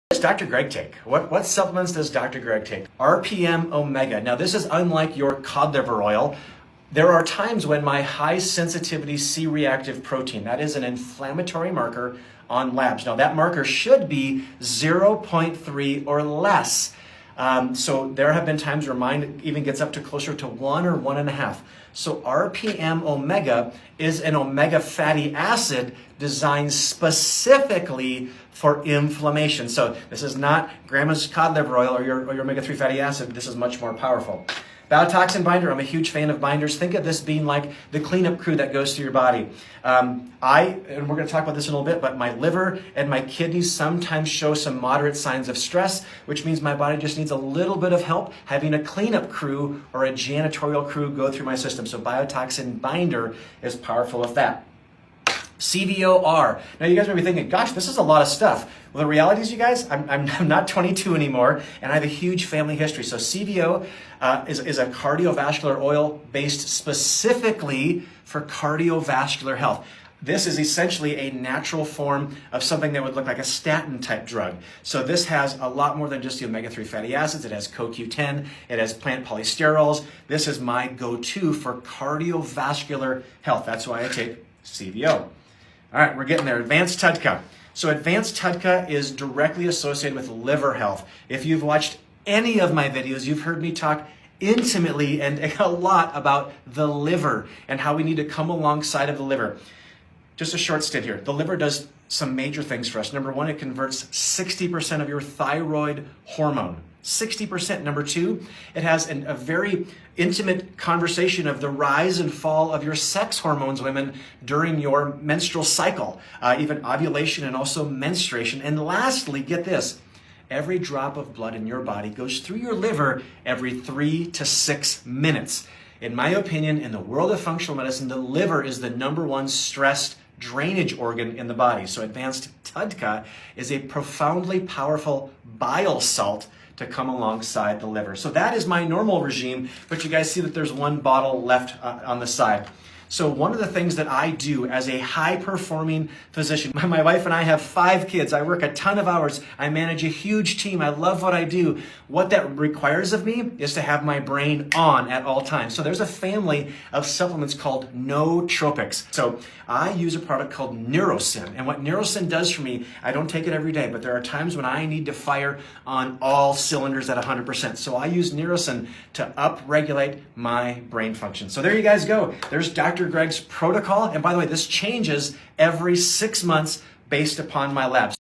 What does Dr. Greg take? What supplements does Dr. Greg take? RPM Omega. Now this is unlike your cod liver oil. There are times when my high sensitivity C-reactive protein, that is an inflammatory marker on labs. Now that marker should be 0.3 or less. So there have been times where mine even gets up to closer to 1 or 1.5. So RPM Omega is an omega fatty acid designed specifically for inflammation. So this is not grandma's cod liver oil or your omega-3 fatty acid. This is much more powerful. Biotoxin binder, I'm a huge fan of binders. Think of this being like the cleanup crew that goes through your body. And we're going to talk about this in a little bit, but my liver and my kidneys sometimes show some moderate signs of stress, which means my body just needs a little bit of help having a cleanup crew or a janitorial crew go through my system. So biotoxin binder is powerful with that. CVOR. Now you guys may be thinking, gosh, this is a lot of stuff. Well, the reality is, you guys, I'm not 22 anymore, and I have a huge family history. So CVO is a cardiovascular oil based specifically for cardiovascular health. This is essentially a natural form of something that would look like a statin type drug. So this has a lot more than just the omega-3 fatty acids. It has CoQ10, it has plant polysterols. This is my go-to for cardiovascular health. That's why I take CVO. All right, we're getting there. Advanced TUDCA. So advanced TUDCA is directly associated with liver health. If you've watched any of my videos, you've heard me talk intimately and a lot about the liver and how we need to come alongside of the liver. Just a short stint here. The liver does some major things for us. Number one, it converts 60% of your thyroid hormone. 60%. Number two, it has a very intimate conversation of the rise and fall of your sex hormones, women, during your menstrual cycle, even ovulation and also menstruation. And lastly, get this, every drop of blood in your body goes through your liver every 3 to 6 minutes. In my opinion, in the world of functional medicine, the liver is the #1 stressed drainage organ in the body. So advanced TUDCA is a profoundly powerful bile salt to come alongside the liver. So that is my normal regime, but you guys see that there's one bottle left on the side. So one of the things that I do as a high-performing physician, my wife and I have 5 kids. I work a ton of hours. I manage a huge team. I love what I do. What that requires of me is to have my brain on at all times. So there's a family of supplements called nootropics. So I use a product called Neurosin. And what Neurosin does for me, I don't take it every day, but there are times when I need to fire on all cylinders at 100%. So I use Neurosin to upregulate my brain function. So there you guys go. There's Dr. Greg's protocol. And by the way, this changes every 6 months based upon my labs.